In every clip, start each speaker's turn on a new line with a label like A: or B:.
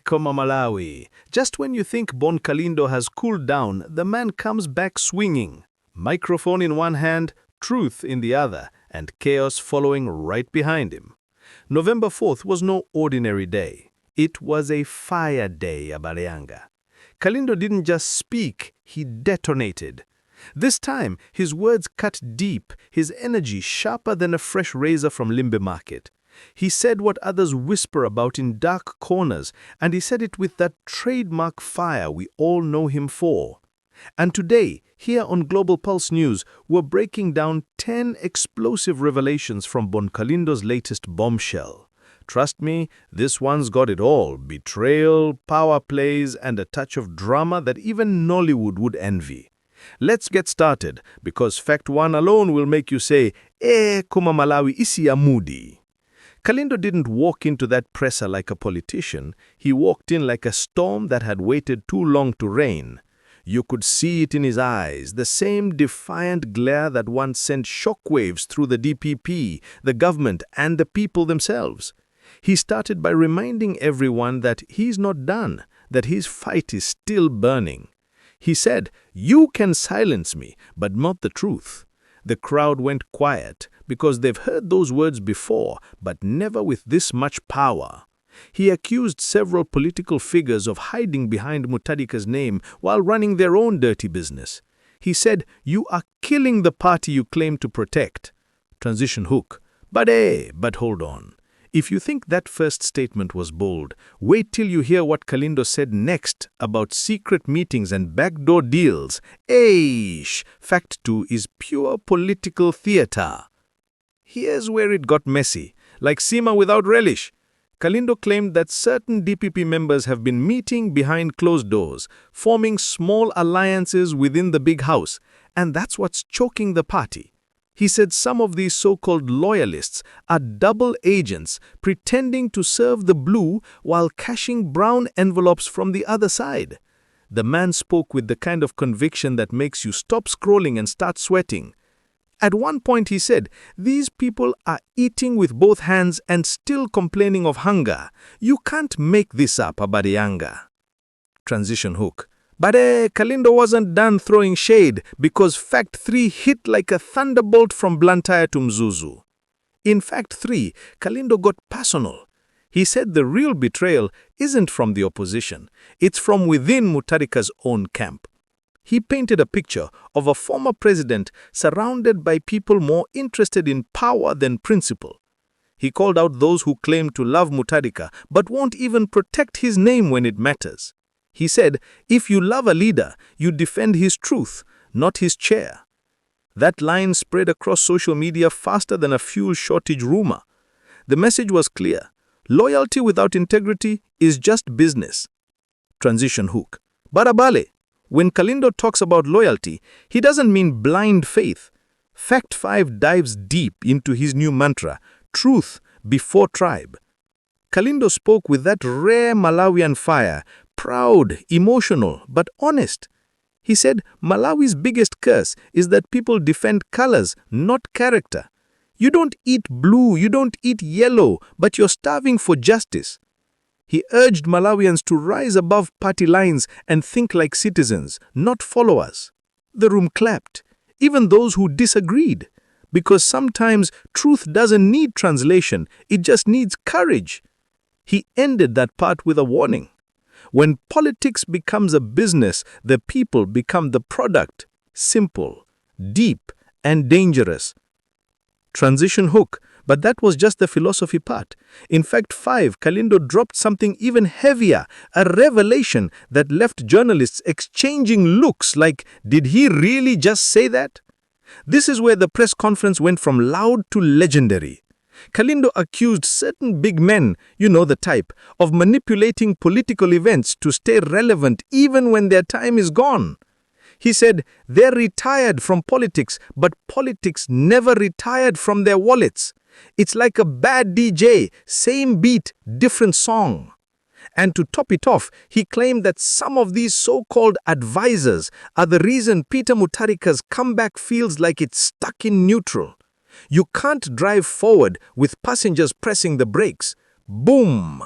A: Koma Malawi. Just when you think Bon Kalindo has cooled down, the man comes back swinging. Microphone in one hand, truth in the other, and chaos following right behind him. November 4th was no ordinary day. It was a fire day, Abareyanga. Kalindo didn't just speak, he detonated. This time, his words cut deep, his energy sharper than a fresh razor from Limbe Market. He said what others whisper about in dark corners, and he said it with that trademark fire we all know him for. And today, here on Global Pulse Newz, we're breaking down 10 explosive revelations from Bon Kalindo's latest bombshell. Trust me, this one's got it all: betrayal, power plays, and a touch of drama that even Nollywood would envy. Let's get started, because fact one alone will make you say, Koma Malawi isi ya mudi. Kalindo didn't walk into that presser like a politician. He walked in like a storm that had waited too long to rain. You could see it in his eyes, the same defiant glare that once sent shockwaves through the DPP, the government, and the people themselves. He started by reminding everyone that he's not done, that his fight is still burning. He said, "You can silence me, but not the truth." The crowd went quiet because they've heard those words before, but never with this much power. He accused several political figures of hiding behind Mutharika's name while running their own dirty business. He said, "You are killing the party you claim to protect." Transition hook. But hold on. If you think that first statement was bold, wait till you hear what Kalindo said next about secret meetings and backdoor deals. Fact 2 is pure political theater. Here's where it got messy, like Sima without relish. Kalindo claimed that certain DPP members have been meeting behind closed doors, forming small alliances within the big house, and that's what's choking the party. He said some of these so-called loyalists are double agents pretending to serve the blue while cashing brown envelopes from the other side. The man spoke with the kind of conviction that makes you stop scrolling and start sweating. At one point he said, "These people are eating with both hands and still complaining of hunger. You can't make this up, Abareyanga." Transition hook. But Kalindo wasn't done throwing shade, because fact 3 hit like a thunderbolt from Blantyre to Mzuzu. In fact 3, Kalindo got personal. He said the real betrayal isn't from the opposition, it's from within Mutharika's own camp. He painted a picture of a former president surrounded by people more interested in power than principle. He called out those who claim to love Mutharika but won't even protect his name when it matters. He said, if you love a leader, you defend his truth, not his chair. That line spread across social media faster than a fuel shortage rumor. The message was clear: loyalty without integrity is just business. Transition hook. Barabale. When Kalindo talks about loyalty, he doesn't mean blind faith. Fact 5 dives deep into his new mantra, truth before tribe. Kalindo spoke with that rare Malawian fire, proud, emotional, but honest. He said Malawi's biggest curse is that people defend colors, not character. You don't eat blue, you don't eat yellow, but you're starving for justice. He urged Malawians to rise above party lines and think like citizens, not followers. The room clapped, even those who disagreed, because sometimes truth doesn't need translation, it just needs courage. He ended that part with a warning. When politics becomes a business, the people become the product. Simple, deep, and dangerous. Transition hook. But that was just the philosophy part. In fact 5, Kalindo dropped something even heavier, a revelation that left journalists exchanging looks like, did he really just say that? This is where the press conference went from loud to legendary. Kalindo accused certain big men, you know the type, of manipulating political events to stay relevant even when their time is gone. He said they're retired from politics, but politics never retired from their wallets. It's like a bad DJ, same beat, different song. And to top it off, he claimed that some of these so-called advisors are the reason Peter Mutharika's comeback feels like it's stuck in neutral. You can't drive forward with passengers pressing the brakes. Boom!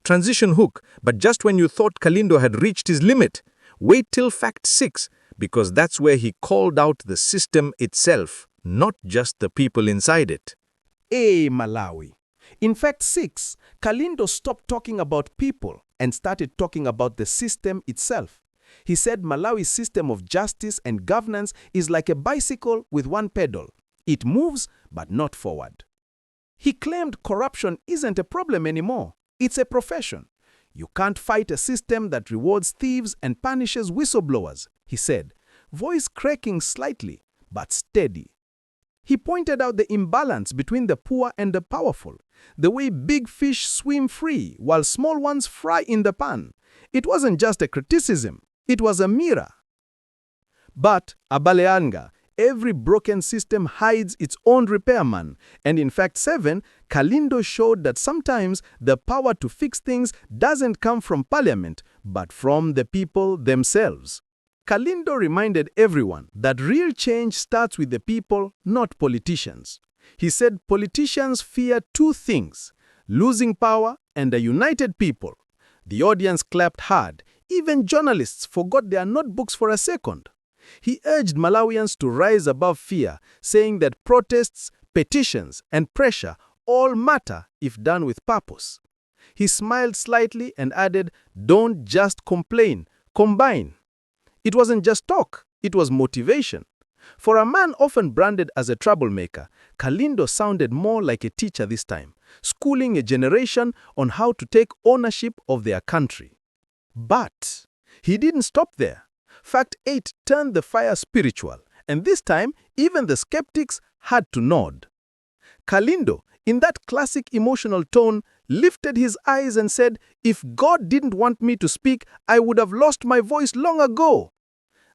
B: transition hook, but just when you thought Kalindo had reached his limit. Wait till fact 6, because that's where he called out the system itself, not just the people inside it.
C: Hey, Malawi. In fact 6, Kalindo stopped talking about people and started talking about the system itself. He said Malawi's system of justice and governance is like a bicycle with one pedal. It moves, but not forward. He claimed corruption isn't a problem anymore. It's a profession. You can't fight a system that rewards thieves and punishes whistleblowers, he said, voice cracking slightly, but steady. He pointed out the imbalance between the poor and the powerful, the way big fish swim free while small ones fry in the pan. It wasn't just a criticism, it was a mirror. But, Abaleanga, every broken system hides its own repairman, and in fact 7, Kalindo showed that sometimes the power to fix things doesn't come from parliament, but from the people themselves. Kalindo reminded everyone that real change starts with the people, not politicians. He said politicians fear 2 things, losing power and a united people. The audience clapped hard. Even journalists forgot their notebooks for a second. He urged Malawians to rise above fear, saying that protests, petitions, and pressure all matter if done with purpose. He smiled slightly and added, "Don't just complain, combine." It wasn't just talk, it was motivation. For a man often branded as a troublemaker, Kalindo sounded more like a teacher this time, schooling a generation on how to take ownership of their country. But he didn't stop there. Fact 8 turned the fire spiritual, and this time, even the skeptics had to nod. Kalindo, in that classic emotional tone, lifted his eyes and said, "If God didn't want me to speak, I would have lost my voice long ago."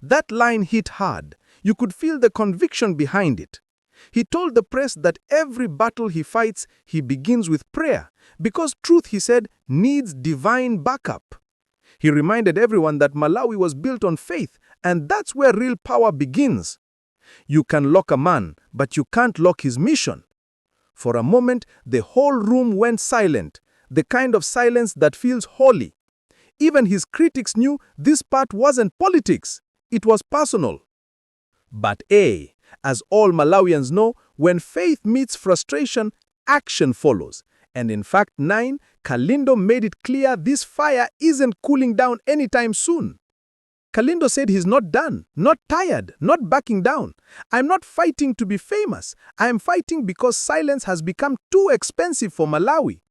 C: That line hit hard. You could feel the conviction behind it. He told the press that every battle he fights, he begins with prayer, because truth, he said, needs divine backup. He reminded everyone that Malawi was built on faith, and that's where real power begins. You can lock a man, but you can't lock his mission. For a moment, the whole room went silent, the kind of silence that feels holy. Even his critics knew this part wasn't politics, it was personal. But as all Malawians know, when faith meets frustration, action follows. And in fact 9, Kalindo made it clear this fire isn't cooling down anytime soon. Kalindo said he's not done, not tired, not backing down. "I'm not fighting to be famous. I am fighting because silence has become too expensive for Malawi."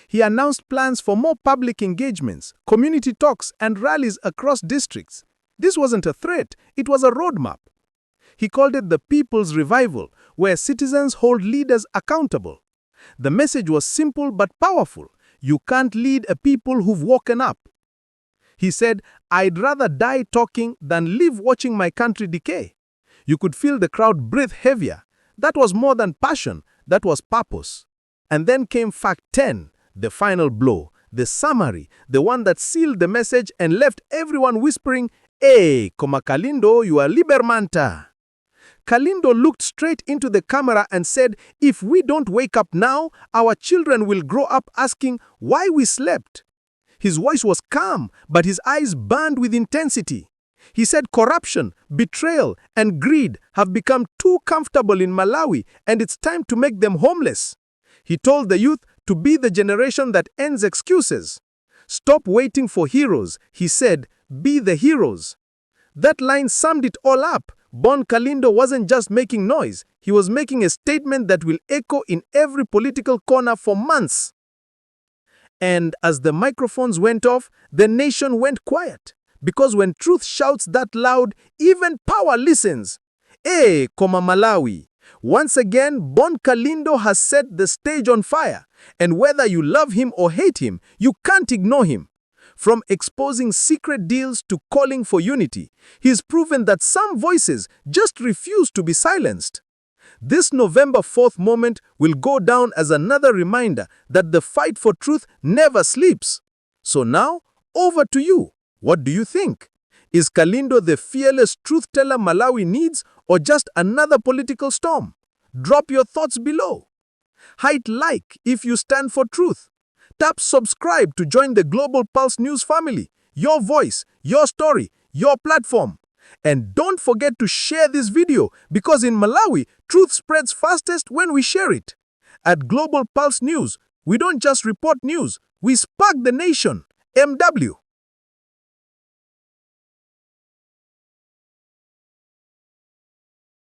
C: He announced plans for more public engagements, community talks, and rallies across districts. This wasn't a threat, it was a roadmap. He called it the People's Revival, where citizens hold leaders accountable. The message was simple but powerful. You can't lead a people who've woken up. He said, "I'd rather die talking than live watching my country decay." You could feel the crowd breathe heavier. That was more than passion, that was purpose. And then came fact 10, the final blow, the summary, the one that sealed the message and left everyone whispering, "Hey, Koma Kalindo, you are Libermanta." Kalindo looked straight into the camera and said, "If we don't wake up now, our children will grow up asking why we slept." His voice was calm, but his eyes burned with intensity. He said corruption, betrayal, and greed have become too comfortable in Malawi, and it's time to make them homeless. He told the youth to be the generation that ends excuses. "Stop waiting for heroes," he said, "be the heroes." That line summed it all up. Bon Kalindo wasn't just making noise, he was making a statement that will echo in every political corner for months. And as the microphones went off, the nation went quiet. Because when truth shouts that loud, even power listens. Koma Malawi. Once again, Bon Kalindo has set the stage on fire. And whether you love him or hate him, you can't ignore him. From exposing secret deals to calling for unity, he's proven that some voices just refuse to be silenced. This November 4th moment will go down as another reminder that the fight for truth never sleeps. So now, over to you. What do you think? Is Kalindo the fearless truth teller Malawi needs, or just another political storm? Drop your thoughts below. Hit like if you stand for truth.
B: Tap subscribe to join the Global Pulse Newz family. Your voice, your story, your platform. And don't forget to share this video because in Malawi, truth spreads fastest when we share it. At Global Pulse Newz, we don't just report news, we spark the nation. MW.